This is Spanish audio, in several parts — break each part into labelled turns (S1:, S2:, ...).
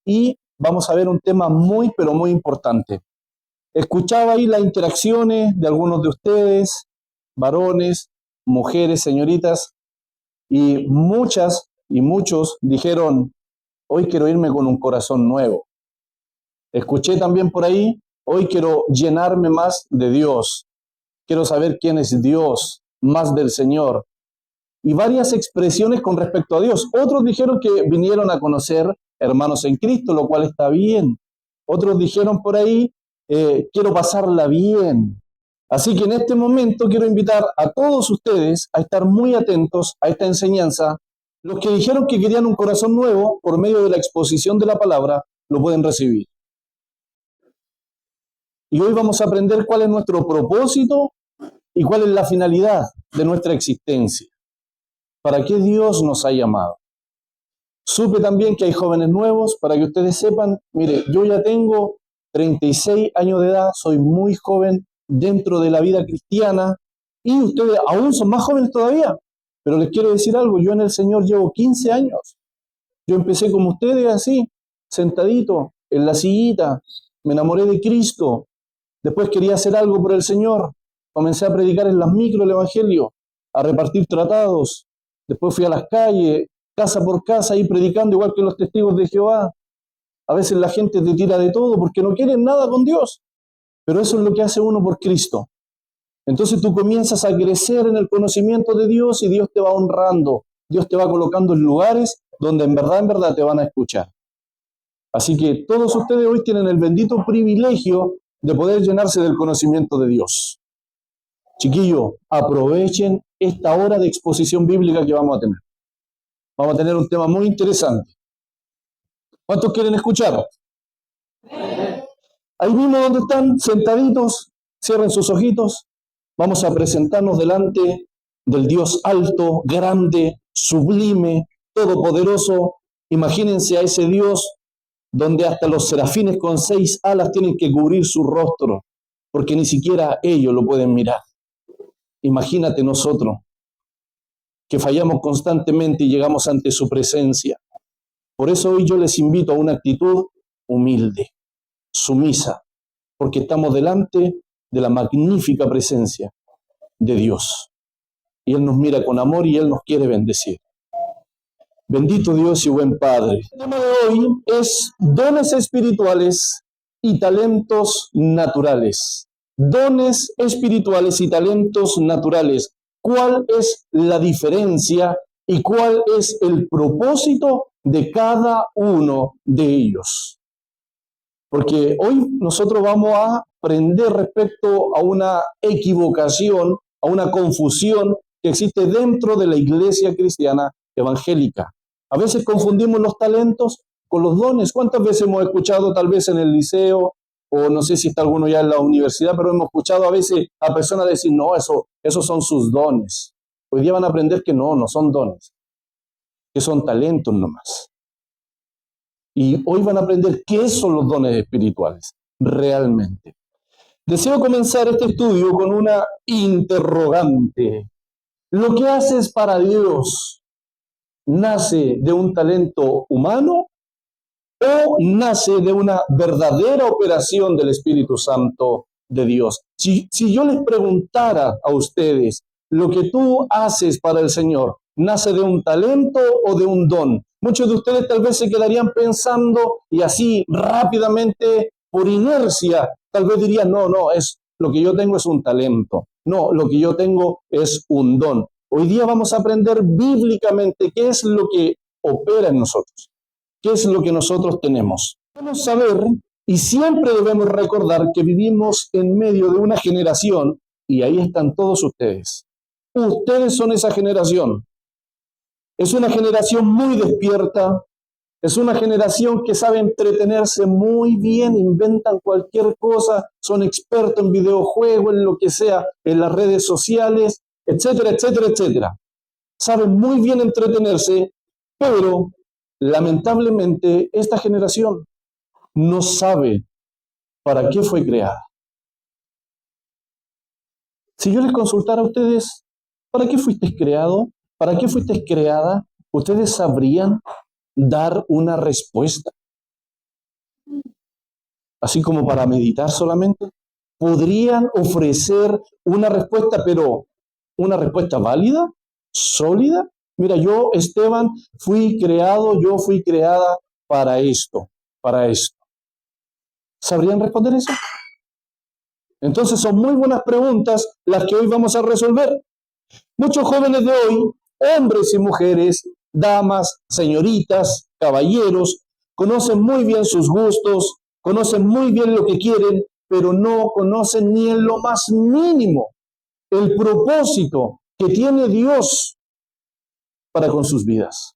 S1: y vamos a ver un tema muy, pero muy importante. Escuchaba ahí las interacciones de algunos de ustedes, varones, mujeres, señoritas, y muchas y muchos dijeron, hoy quiero irme con un corazón nuevo. Escuché también por ahí, hoy quiero llenarme más de Dios, quiero saber quién es Dios, más del Señor. Y varias expresiones con respecto a Dios. Otros dijeron que vinieron a conocer hermanos en Cristo, lo cual está bien. Otros dijeron por ahí, quiero pasarla bien. Así que en este momento quiero invitar a todos ustedes a estar muy atentos a esta enseñanza. Los que dijeron que querían un corazón nuevo, por medio de la exposición de la palabra, lo pueden recibir. Y hoy vamos a aprender cuál es nuestro propósito y cuál es la finalidad de nuestra existencia. ¿Para qué Dios nos ha llamado? Supe también que hay jóvenes nuevos, para que ustedes sepan, mire, yo ya tengo 36 años de edad, soy muy joven dentro de la vida cristiana y ustedes aún son más jóvenes todavía, pero les quiero decir algo, yo en el Señor llevo 15 años. Yo empecé como ustedes así, sentadito en la sillita, me enamoré de Cristo, después quería hacer algo por el Señor, comencé a predicar en las micro el Evangelio, a repartir tratados, después fui a las calles, casa por casa, ahí predicando igual que los testigos de Jehová. A veces la gente te tira de todo porque no quieren nada con Dios, pero eso es lo que hace uno por Cristo. Entonces tú comienzas a crecer en el conocimiento de Dios y Dios te va honrando, Dios te va colocando en lugares donde en verdad te van a escuchar. Así que todos ustedes hoy tienen el bendito privilegio de poder llenarse del conocimiento de Dios. Chiquillos, aprovechen esta hora de exposición bíblica que vamos a tener. Vamos a tener un tema muy interesante. ¿Cuántos quieren escuchar? Ahí mismo donde están, sentaditos, cierren sus ojitos. Vamos a presentarnos delante del Dios alto, grande, sublime, todopoderoso. Imagínense a ese Dios donde hasta los serafines con 6 alas tienen que cubrir su rostro, porque ni siquiera ellos lo pueden mirar. Imagínate nosotros, que fallamos constantemente y llegamos ante su presencia. Por eso hoy yo les invito a una actitud humilde, sumisa, porque estamos delante de la magnífica presencia de Dios. Y Él nos mira con amor y Él nos quiere bendecir. Bendito Dios y buen Padre. El tema de hoy es dones espirituales y talentos naturales. Dones espirituales y talentos naturales. ¿Cuál es la diferencia y cuál es el propósito de cada uno de ellos? Porque hoy nosotros vamos a aprender respecto a una equivocación, a una confusión que existe dentro de la iglesia cristiana evangélica. A veces confundimos los talentos con los dones. ¿Cuántas veces hemos escuchado tal vez en el liceo, o no sé si está alguno ya en la universidad, pero hemos escuchado a veces a personas decir, no, esos son sus dones? Hoy día van a aprender que no son dones, que son talentos nomás. Y hoy van a aprender qué son los dones espirituales, realmente. Deseo comenzar este estudio con una interrogante. ¿Lo que haces para Dios nace de un talento humano o nace de una verdadera operación del Espíritu Santo de Dios? Si yo les preguntara a ustedes, ¿lo que tú haces para el Señor nace de un talento o de un don? Muchos de ustedes tal vez se quedarían pensando y así rápidamente, por inercia, tal vez dirían, no, lo que yo tengo es un talento. No, lo que yo tengo es un don. Hoy día vamos a aprender bíblicamente qué es lo que opera en nosotros, qué es lo que nosotros tenemos. Debemos saber y siempre debemos recordar que vivimos en medio de una generación, y ahí están todos ustedes. Ustedes son esa generación. Es una generación muy despierta, es una generación que sabe entretenerse muy bien, inventan cualquier cosa, son expertos en videojuegos, en lo que sea, en las redes sociales, etcétera, etcétera, etcétera. Saben muy bien entretenerse, pero lamentablemente esta generación no sabe para qué fue creada. Si yo les consultara a ustedes, ¿para qué fuiste creado? ¿Para qué fuiste creada? ¿Ustedes sabrían dar una respuesta? así como para meditar solamente? ¿Podrían ofrecer una respuesta, pero una respuesta válida, sólida? Mira, yo, Esteban, yo fui creada para esto, para esto. ¿Sabrían responder eso? Entonces son muy buenas preguntas las que hoy vamos a resolver. Muchos jóvenes de hoy, hombres y mujeres, damas, señoritas, caballeros, conocen muy bien sus gustos, conocen muy bien lo que quieren, pero no conocen ni en lo más mínimo el propósito que tiene Dios para con sus vidas.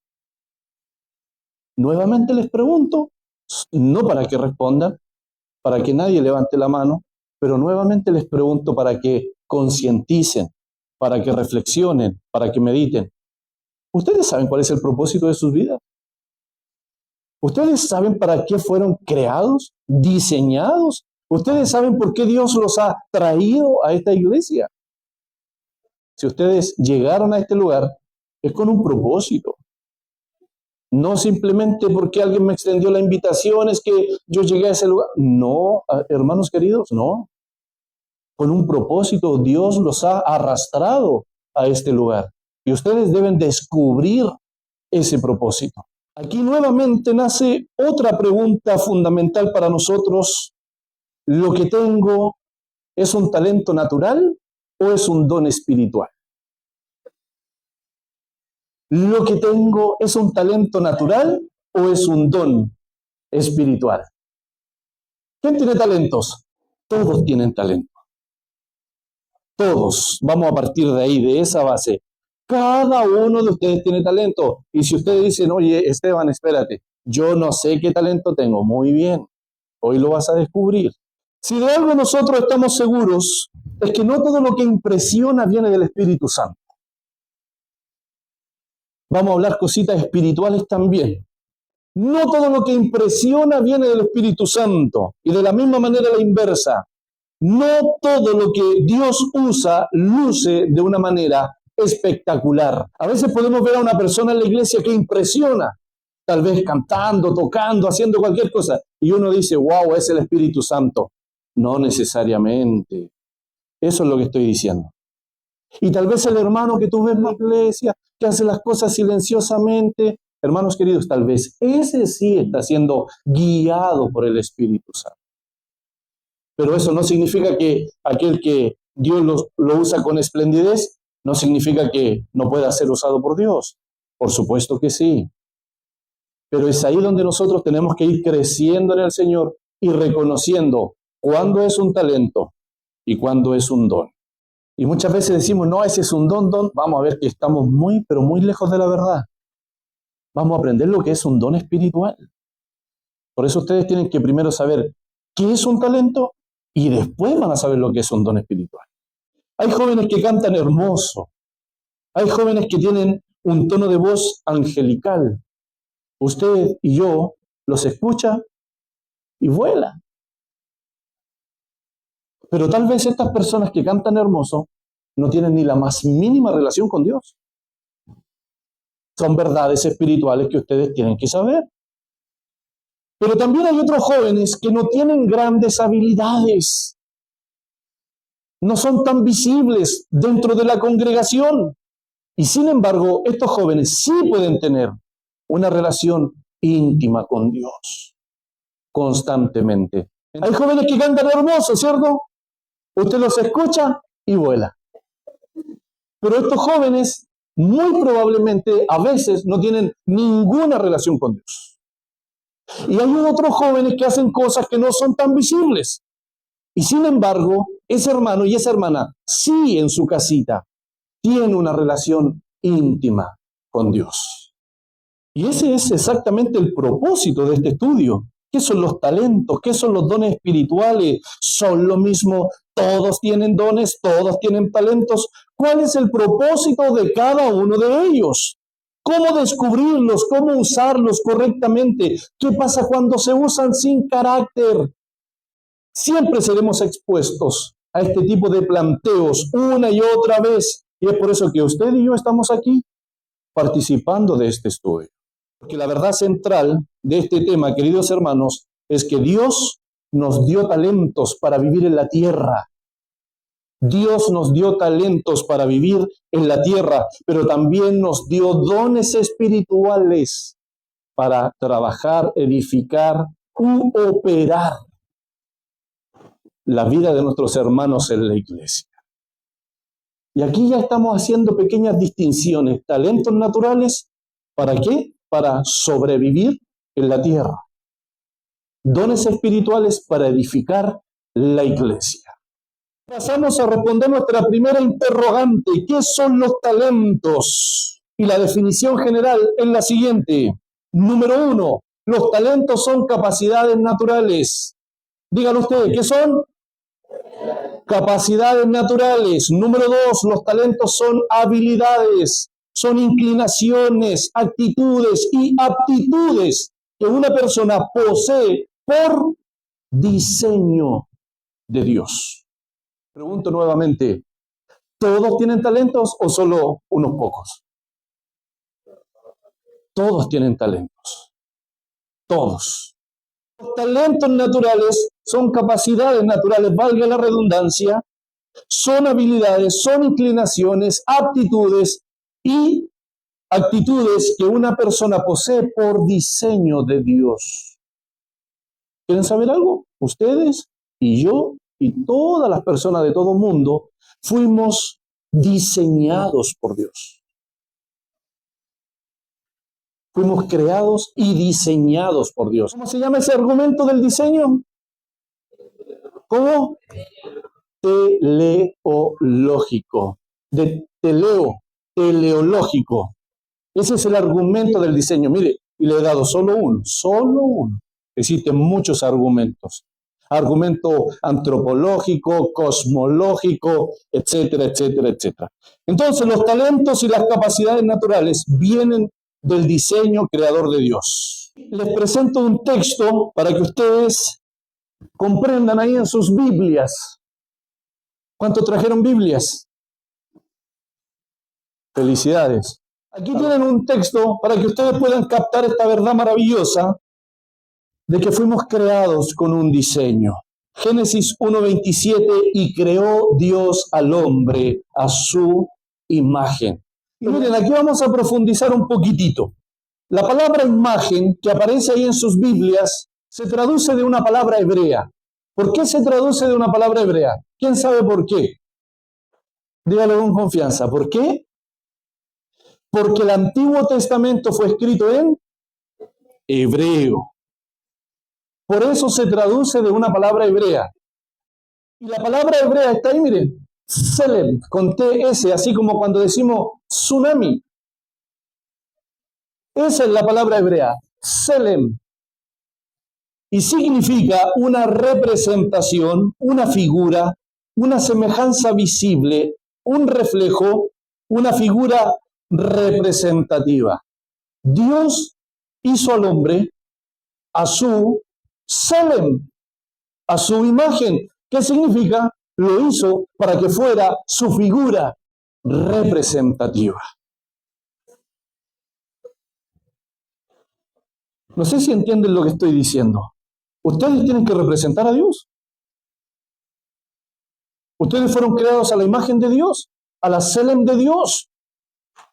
S1: Nuevamente les pregunto, no para que respondan, para que nadie levante la mano, pero nuevamente les pregunto para que concienticen, para que reflexionen, para que mediten. ¿Ustedes saben cuál es el propósito de sus vidas? ¿Ustedes saben para qué fueron creados, diseñados? ¿Ustedes saben por qué Dios los ha traído a esta iglesia? Si ustedes llegaron a este lugar, es con un propósito. No simplemente porque alguien me extendió la invitación, es que yo llegué a ese lugar. No, hermanos queridos, no. Con un propósito, Dios los ha arrastrado a este lugar. Y ustedes deben descubrir ese propósito. Aquí nuevamente nace otra pregunta fundamental para nosotros. ¿Lo que tengo es un talento natural o es un don espiritual? ¿Lo que tengo es un talento natural o es un don espiritual? ¿Quién tiene talentos? Todos tienen talento. Todos. Vamos a partir de ahí, de esa base. Cada uno de ustedes tiene talento. Y si ustedes dicen, oye, Esteban, espérate, yo no sé qué talento tengo. Muy bien, hoy lo vas a descubrir. Si de algo nosotros estamos seguros, es que no todo lo que impresiona viene del Espíritu Santo. Vamos a hablar cositas espirituales también. No todo lo que impresiona viene del Espíritu Santo. Y de la misma manera la inversa. No todo lo que Dios usa luce de una manera espectacular. A veces podemos ver a una persona en la iglesia que impresiona, tal vez cantando, tocando, haciendo cualquier cosa. Y uno dice, wow, es el Espíritu Santo. No necesariamente. Eso es lo que estoy diciendo. Y tal vez el hermano que tú ves en la iglesia, que hace las cosas silenciosamente, hermanos queridos, tal vez ese sí está siendo guiado por el Espíritu Santo. Pero eso no significa que aquel que Dios lo usa con esplendidez, no significa que no pueda ser usado por Dios. Por supuesto que sí. Pero es ahí donde nosotros tenemos que ir creciendo en el Señor y reconociendo cuándo es un talento y cuándo es un don. Y muchas veces decimos, no, ese es un don. Vamos a ver que estamos muy, pero muy lejos de la verdad. Vamos a aprender lo que es un don espiritual. Por eso ustedes tienen que primero saber qué es un talento y después van a saber lo que es un don espiritual. Hay jóvenes que cantan hermoso. Hay jóvenes que tienen un tono de voz angelical. Usted y yo los escucha y vuela. Pero tal vez estas personas que cantan hermoso no tienen ni la más mínima relación con Dios. Son verdades espirituales que ustedes tienen que saber. Pero también hay otros jóvenes que no tienen grandes habilidades. No son tan visibles dentro de la congregación. Y sin embargo, estos jóvenes sí pueden tener una relación íntima con Dios constantemente. Hay jóvenes que cantan hermoso, ¿cierto? Usted los escucha y vuela. Pero estos jóvenes muy probablemente a veces no tienen ninguna relación con Dios. Y hay otros jóvenes que hacen cosas que no son tan visibles. Y sin embargo, ese hermano y esa hermana sí en su casita tienen una relación íntima con Dios. Y ese es exactamente el propósito de este estudio. ¿Qué son los talentos? ¿Qué son los dones espirituales? ¿Son lo mismo? ¿Todos tienen dones? ¿Todos tienen talentos? ¿Cuál es el propósito de cada uno de ellos? ¿Cómo descubrirlos? ¿Cómo usarlos correctamente? ¿Qué pasa cuando se usan sin carácter? Siempre seremos expuestos a este tipo de planteos una y otra vez. Y es por eso que usted y yo estamos aquí participando de este estudio. Porque la verdad central de este tema, queridos hermanos, es que Dios nos dio talentos para vivir en la tierra. Dios nos dio talentos para vivir en la tierra, pero también nos dio dones espirituales para trabajar, edificar u operar la vida de nuestros hermanos en la iglesia. Y aquí ya estamos haciendo pequeñas distinciones. Talentos naturales, ¿para qué? Para sobrevivir en la tierra. Dones espirituales para edificar la iglesia. Pasamos a responder nuestra primera interrogante. ¿Qué son los talentos? Y la definición general es la siguiente. Número 1, los talentos son capacidades naturales. Díganlo ustedes, ¿qué son? Capacidades naturales. Número 2, los talentos son habilidades, son inclinaciones, actitudes y aptitudes que una persona posee por diseño de Dios. Pregunto nuevamente, ¿todos tienen talentos o solo unos pocos? Todos tienen talentos. Todos. Los talentos naturales son capacidades naturales, valga la redundancia, son habilidades, son inclinaciones, aptitudes y actitudes que una persona posee por diseño de Dios. ¿Quieren saber algo? Ustedes y yo y todas las personas de todo el mundo fuimos diseñados por Dios. Fuimos creados y diseñados por Dios. ¿Cómo se llama ese argumento del diseño? ¿Cómo? Teleológico. De teleológico. Ese es el argumento del diseño. Mire, y le he dado solo uno. Existen muchos argumentos. Argumento antropológico, cosmológico, etcétera, etcétera, etcétera. Entonces, los talentos y las capacidades naturales vienen del diseño creador de Dios. Les presento un texto para que ustedes comprendan ahí en sus Biblias. ¿Cuántos trajeron Biblias? Felicidades. Aquí tienen un texto para que ustedes puedan captar esta verdad maravillosa de que fuimos creados con un diseño. Génesis 1:27, y creó Dios al hombre a su imagen. Y miren, aquí vamos a profundizar un poquitito. La palabra imagen que aparece ahí en sus Biblias se traduce de una palabra hebrea. ¿Por qué se traduce de una palabra hebrea? ¿Quién sabe por qué? Dígalo con confianza. ¿Por qué? Porque el Antiguo Testamento fue escrito en hebreo. Por eso se traduce de una palabra hebrea. Y la palabra hebrea está ahí, miren. Selem, con TS, así como cuando decimos tsunami. Esa es la palabra hebrea, Selem. Y significa una representación, una figura, una semejanza visible, un reflejo, una figura representativa. Dios hizo al hombre a su Selem, a su imagen. ¿Qué significa? Lo hizo para que fuera su figura representativa. No sé si entienden lo que estoy diciendo. Ustedes tienen que representar a Dios. Ustedes fueron creados a la imagen de Dios, a la Selem de Dios.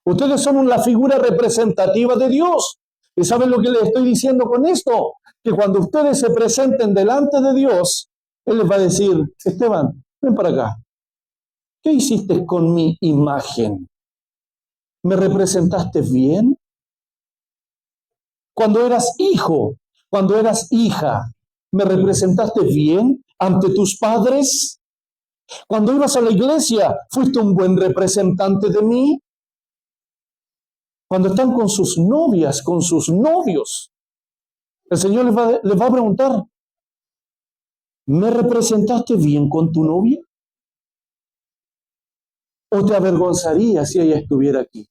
S1: Ustedes son la figura representativa de Dios. ¿Y saben lo que les estoy diciendo con esto? Que cuando ustedes se presenten delante de Dios, Él les va a decir, Esteban, ven para acá. ¿Qué hiciste con mi imagen? ¿Me representaste bien? Cuando eras hijo, cuando eras hija, ¿me representaste bien ante tus padres? Cuando ibas a la iglesia, ¿fuiste un buen representante de mí? Cuando están con sus novias, con sus novios, el Señor les va a preguntar, ¿me representaste bien con tu novia? ¿O te avergonzaría si ella estuviera aquí?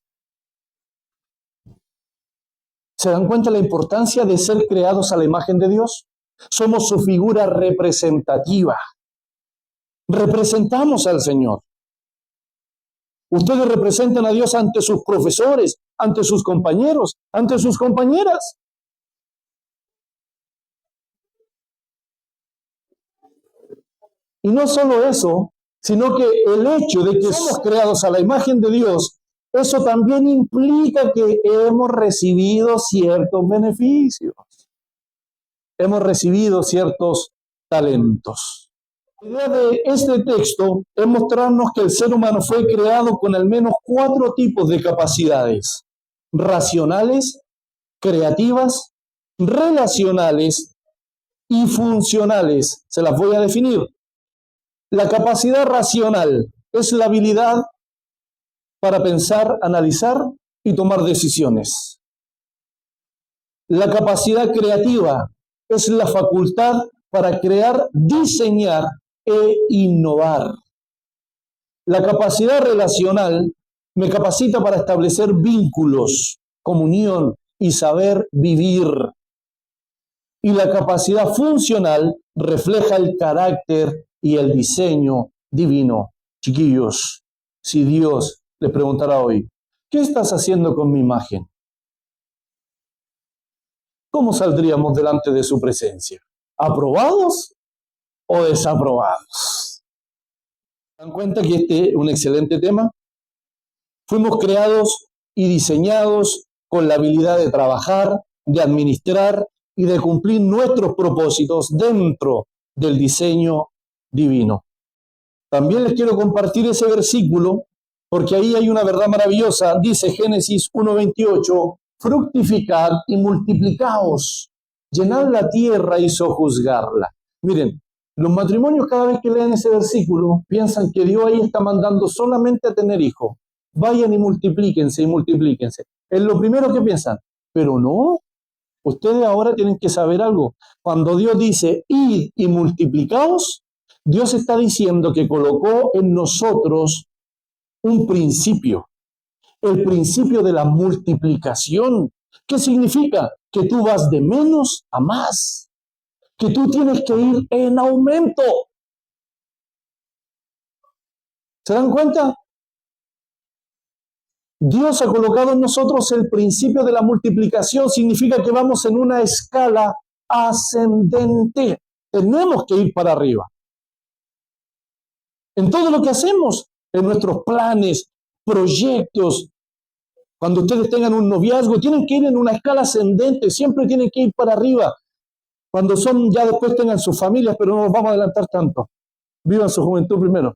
S1: ¿Se dan cuenta de la importancia de ser creados a la imagen de Dios? Somos su figura representativa. Representamos al Señor. Ustedes representan a Dios ante sus profesores, ante sus compañeros, ante sus compañeras. Y no solo eso, sino que el hecho de que somos creados a la imagen de Dios, eso también implica que hemos recibido ciertos beneficios, hemos recibido ciertos talentos. La idea de este texto es mostrarnos que el ser humano fue creado con al menos 4 tipos de capacidades: racionales, creativas, relacionales y funcionales. Se las voy a definir. La capacidad racional es la habilidad para pensar, analizar y tomar decisiones. La capacidad creativa es la facultad para crear, diseñar e innovar. La capacidad relacional me capacita para establecer vínculos, comunión y saber vivir. Y la capacidad funcional refleja el carácter y el diseño divino. Chiquillos, si Dios les preguntara hoy, ¿qué estás haciendo con mi imagen? ¿Cómo saldríamos delante de su presencia? ¿Aprobados o desaprobados? ¿Se dan cuenta que este es un excelente tema? Fuimos creados y diseñados con la habilidad de trabajar, de administrar y de cumplir nuestros propósitos dentro del diseño divino. También les quiero compartir ese versículo porque ahí hay una verdad maravillosa. Dice Génesis 1:28, fructificad y multiplicaos, llenad la tierra y sojuzgarla. Miren, los matrimonios cada vez que leen ese versículo piensan que Dios ahí está mandando solamente a tener hijos. Vayan y multiplíquense y multiplíquense. Es lo primero que piensan. Pero no, ustedes ahora tienen que saber algo. Cuando Dios dice, id y multiplicaos, Dios está diciendo que colocó en nosotros un principio, el principio de la multiplicación. ¿Qué significa? Que tú vas de menos a más, que tú tienes que ir en aumento. ¿Se dan cuenta? Dios ha colocado en nosotros el principio de la multiplicación, significa que vamos en una escala ascendente. Tenemos que ir para arriba. En todo lo que hacemos, en nuestros planes, proyectos, cuando ustedes tengan un noviazgo, tienen que ir en una escala ascendente, siempre tienen que ir para arriba. Cuando son, ya después tengan sus familias, pero no nos vamos a adelantar tanto. Vivan su juventud primero.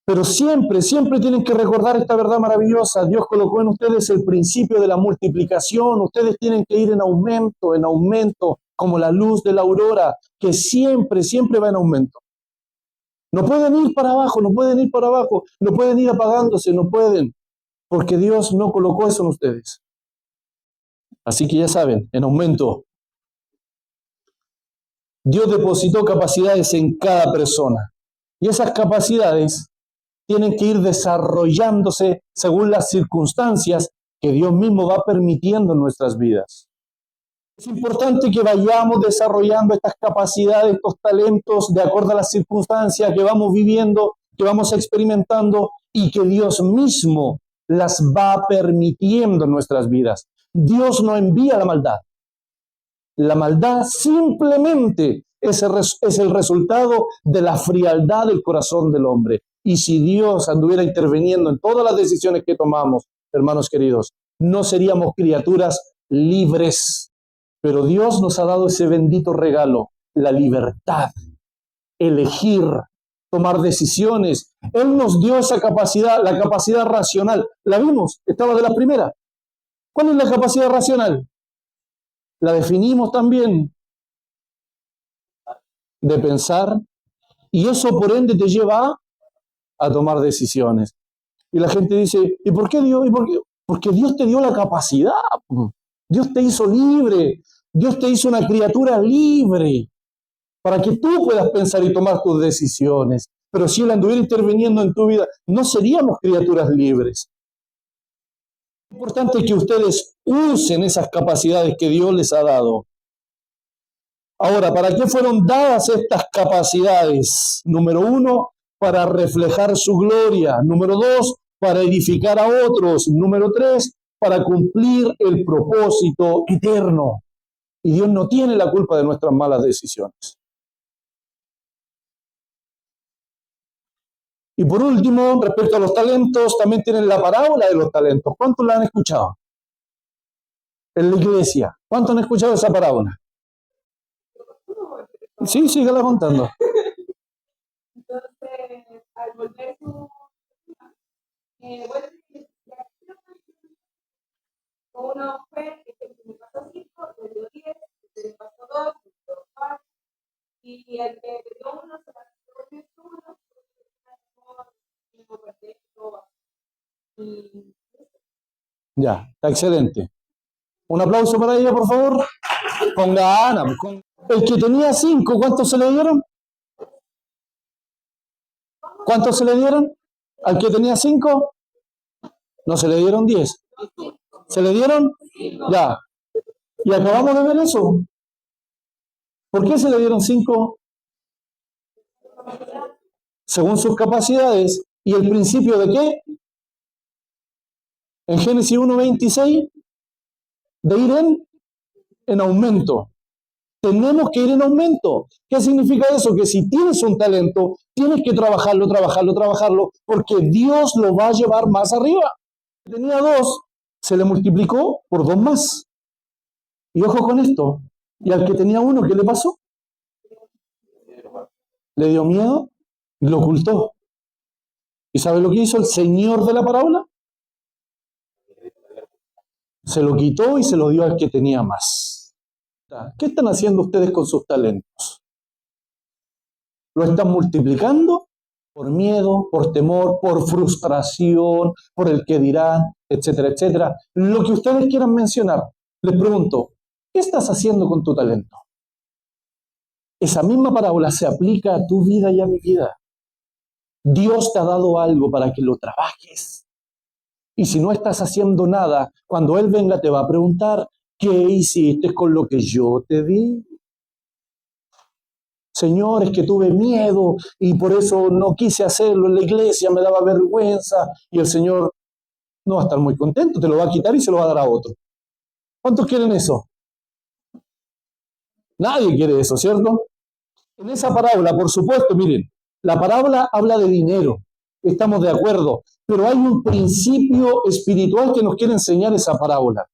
S1: Pero siempre, siempre tienen que recordar esta verdad maravillosa. Dios colocó en ustedes el principio de la multiplicación. Ustedes tienen que ir en aumento, como la luz de la aurora, que siempre, siempre va en aumento. No pueden ir para abajo, no pueden ir para abajo, no pueden ir apagándose, no pueden, porque Dios no colocó eso en ustedes. Así que ya saben, en aumento. Dios depositó capacidades en cada persona y esas capacidades tienen que ir desarrollándose según las circunstancias que Dios mismo va permitiendo en nuestras vidas. Es importante que vayamos desarrollando estas capacidades, estos talentos, de acuerdo a las circunstancias que vamos viviendo, que vamos experimentando y que Dios mismo las va permitiendo en nuestras vidas. Dios no envía la maldad. La maldad simplemente es el resultado de la frialdad del corazón del hombre. Y si Dios anduviera interviniendo en todas las decisiones que tomamos, hermanos queridos, no seríamos criaturas libres. Pero Dios nos ha dado ese bendito regalo, la libertad, elegir, tomar decisiones. Él nos dio esa capacidad, la capacidad racional. La vimos, estaba de la primera. ¿Cuál es la capacidad racional? La definimos también, de pensar, y eso por ende te lleva a tomar decisiones. Y la gente dice, ¿y por qué Dios? ¿Y por qué? Porque Dios te dio la capacidad. Dios te hizo libre. Dios te hizo una criatura libre para que tú puedas pensar y tomar tus decisiones. Pero si Él anduviera interviniendo en tu vida, no seríamos criaturas libres. Es importante que ustedes usen esas capacidades que Dios les ha dado. Ahora, ¿para qué fueron dadas estas capacidades? Número 1, para reflejar su gloria. Número 2, para edificar a otros. Número 3, para cumplir el propósito eterno. Y Dios no tiene la culpa de nuestras malas decisiones. Y por último, respecto a los talentos, también tienen la parábola de los talentos. ¿Cuántos la han escuchado? En la iglesia. ¿Cuántos han escuchado esa parábola? Sí, sígala contando.
S2: Entonces, al volver uno fue que me pasó 5, le dio 10, le pasó 2, le dio 4, y el que le dio 1 se la dio 1,
S1: Ya, está excelente. Un aplauso para ella, por favor. Con ganas. El que tenía 5, ¿cuántos se le dieron? ¿Cuántos se le dieron? Al que tenía 5, no se le dieron 10. ¿Se le dieron? Ya. Y acabamos de ver eso. ¿Por qué se le dieron 5? Según sus capacidades. ¿Y el principio de qué? En Génesis 1:26, de ir en aumento. Tenemos que ir en aumento. ¿Qué significa eso? Que si tienes un talento, tienes que trabajarlo, porque Dios lo va a llevar más arriba. Tenía 2, se le multiplicó por 2 más. Y ojo con esto. Y al que tenía 1, ¿qué le pasó? Le dio miedo y lo ocultó. ¿Y sabe lo que hizo el señor de la parábola? Se lo quitó y se lo dio al que tenía más. ¿Qué están haciendo ustedes con sus talentos? ¿Lo están multiplicando? Por miedo, por temor, por frustración, por el que dirán, etcétera, etcétera. Lo que ustedes quieran mencionar. Les pregunto, ¿qué estás haciendo con tu talento? Esa misma parábola se aplica a tu vida y a mi vida. Dios te ha dado algo para que lo trabajes. Y si no estás haciendo nada, cuando Él venga te va a preguntar, ¿qué hiciste con lo que yo te di? Señor, es que tuve miedo y por eso no quise hacerlo en la iglesia, me daba vergüenza. Y el Señor no va a estar muy contento, te lo va a quitar y se lo va a dar a otro. ¿Cuántos quieren eso? Nadie quiere eso, ¿cierto? En esa parábola, por supuesto, miren, la parábola habla de dinero, estamos de acuerdo, pero hay un principio espiritual que nos quiere enseñar esa parábola.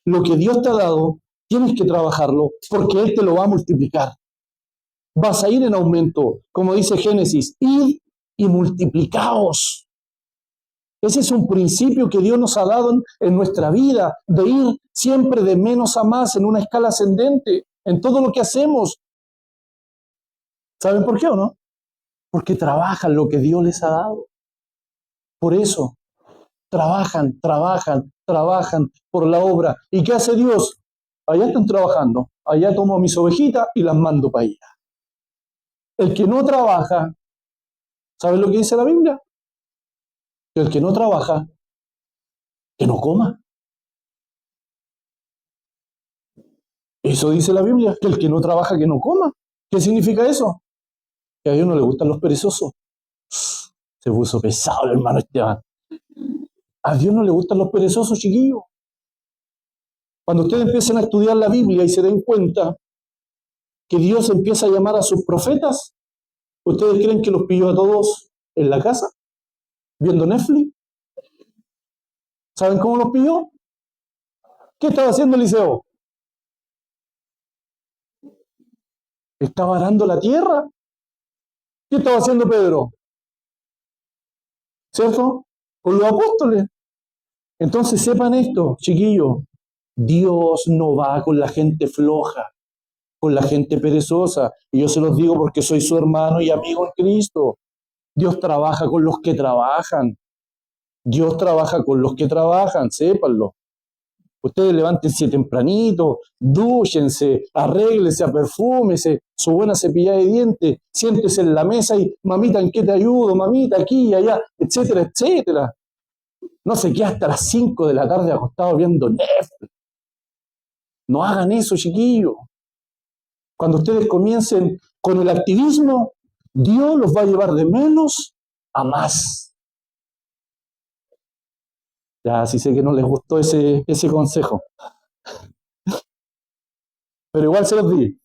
S1: Lo que Dios te ha dado, tienes que trabajarlo porque Él te lo va a multiplicar. Vas a ir en aumento, como dice Génesis, id y multiplicaos. Ese es un principio que Dios nos ha dado en nuestra vida, de ir siempre de menos a más en una escala ascendente, en todo lo que hacemos. ¿Saben por qué o no? Porque trabajan lo que Dios les ha dado. Por eso, trabajan por la obra. ¿Y qué hace Dios? Allá están trabajando, allá tomo a mis ovejitas y las mando para allá. El que no trabaja, ¿saben lo que dice la Biblia? Que el que no trabaja, que no coma. Eso dice la Biblia, que el que no trabaja, que no coma. ¿Qué significa eso? Que a Dios no le gustan los perezosos. Se puso pesado el hermano Esteban. A Dios no le gustan los perezosos, chiquillos. Cuando ustedes empiecen a estudiar la Biblia y se den cuenta que Dios empieza a llamar a sus profetas, ¿ustedes creen que los pilló a todos en la casa, viendo Netflix? ¿Saben cómo los pilló? ¿Qué estaba haciendo Eliseo? ¿Estaba arando la tierra? ¿Qué estaba haciendo Pedro? ¿Cierto? Con los apóstoles. Entonces sepan esto, chiquillos, Dios no va con la gente floja, con la gente perezosa. Y yo se los digo porque soy su hermano y amigo en Cristo. Dios trabaja con los que trabajan. Dios trabaja con los que trabajan, sépanlo. Ustedes levántense tempranito, dúchense, arréglense, perfúmese, su buena cepillada de dientes, siéntese en la mesa y mamita, ¿en qué te ayudo? Mamita, aquí y allá, etcétera, etcétera. No se quede hasta las 5 de la tarde acostado viendo Netflix. No hagan eso, chiquillos. Cuando ustedes comiencen con el activismo, Dios los va a llevar de menos a más. Ya, sí sé que no les gustó ese consejo, pero igual se los di.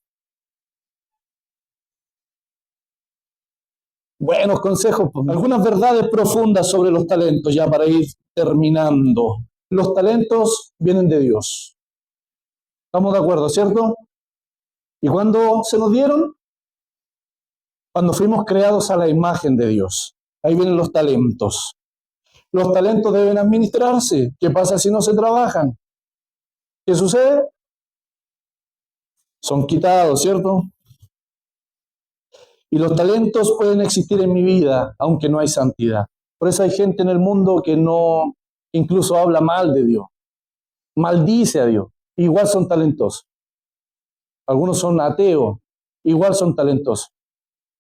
S1: Buenos consejos, pues. Algunas verdades profundas sobre los talentos, ya para ir terminando. Los talentos vienen de Dios. ¿Estamos de acuerdo, cierto? ¿Y cuándo se nos dieron? Cuando fuimos creados a la imagen de Dios. Ahí vienen los talentos. Los talentos deben administrarse. ¿Qué pasa si no se trabajan? ¿Qué sucede? Son quitados, ¿cierto? Y los talentos pueden existir en mi vida, aunque no hay santidad. Por eso hay gente en el mundo que no, incluso habla mal de Dios, maldice a Dios. Igual son talentosos. Algunos son ateos, igual son talentosos.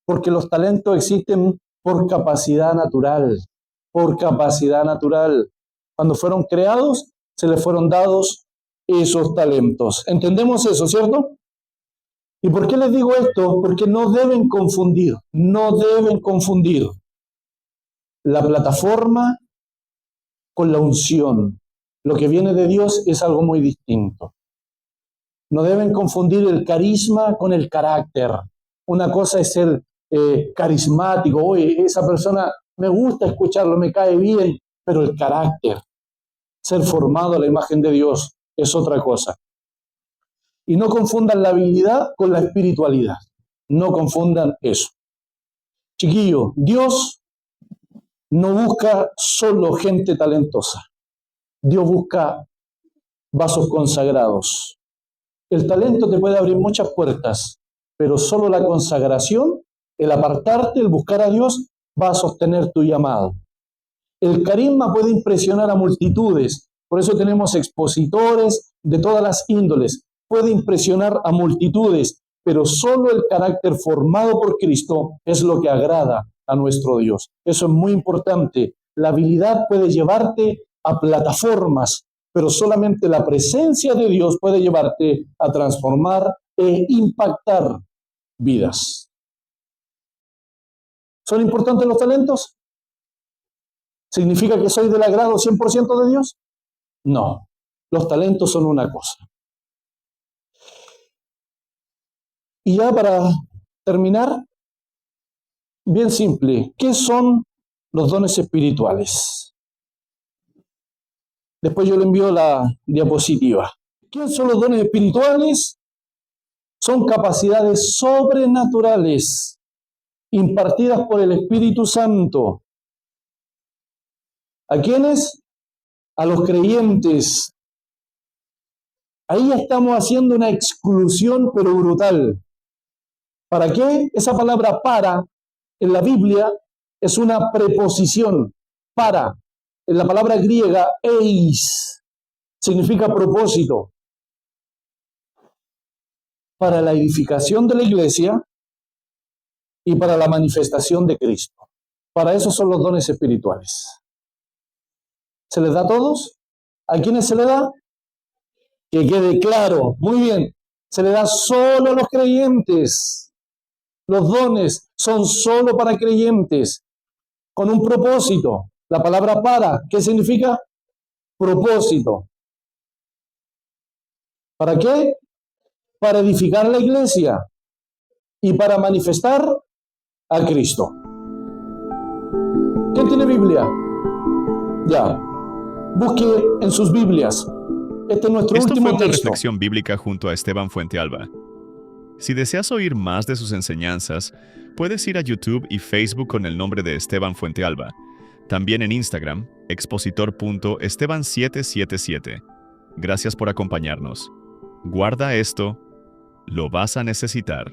S1: Porque los talentos existen por capacidad natural, por capacidad natural. Cuando fueron creados, se les fueron dados esos talentos. ¿Entendemos eso, cierto? ¿Y por qué les digo esto? Porque no deben confundir la plataforma con la unción. Lo que viene de Dios es algo muy distinto. No deben confundir el carisma con el carácter. Una cosa es ser carismático, oye, esa persona me gusta escucharlo, me cae bien, pero el carácter, ser formado a la imagen de Dios, es otra cosa. Y no confundan la habilidad con la espiritualidad. No confundan eso. Chiquillo, Dios no busca solo gente talentosa. Dios busca vasos consagrados. El talento te puede abrir muchas puertas, pero solo la consagración, el apartarte, el buscar a Dios, va a sostener tu llamado. El carisma puede impresionar a multitudes, por eso tenemos expositores de todas las índoles. Puede impresionar a multitudes, pero solo el carácter formado por Cristo es lo que agrada a nuestro Dios. Eso es muy importante. La habilidad puede llevarte a plataformas, pero solamente la presencia de Dios puede llevarte a transformar e impactar vidas. ¿Son importantes los talentos? ¿Significa que soy del agrado 100% de Dios? No. Los talentos son una cosa. Y ya para terminar, bien simple, ¿qué son los dones espirituales? Después yo le envío la diapositiva. ¿Qué son los dones espirituales? Son capacidades sobrenaturales impartidas por el Espíritu Santo. ¿A quiénes? A los creyentes. Ahí estamos haciendo una exclusión, pero brutal. ¿Para qué? Esa palabra para en la Biblia es una preposición. Para. En la palabra griega, eis, significa propósito. Para la edificación de la iglesia y para la manifestación de Cristo. Para eso son los dones espirituales. ¿Se les da a todos? ¿A quiénes se les da? Que quede claro. Muy bien. Se le da solo a los creyentes. Los dones son solo para creyentes, con un propósito. La palabra para, ¿qué significa? Propósito. ¿Para qué? Para edificar la iglesia y para manifestar a Cristo. ¿Quién tiene Biblia? Ya. Busque en sus Biblias. Este es nuestro
S3: Esto
S1: último
S3: fue una
S1: texto.
S3: reflexión bíblica junto a Esteban Fuentealba. Si deseas oír más de sus enseñanzas, puedes ir a YouTube y Facebook con el nombre de Esteban Fuentealba. También en Instagram, expositor.esteban777. Gracias por acompañarnos. Guarda esto, lo vas a necesitar.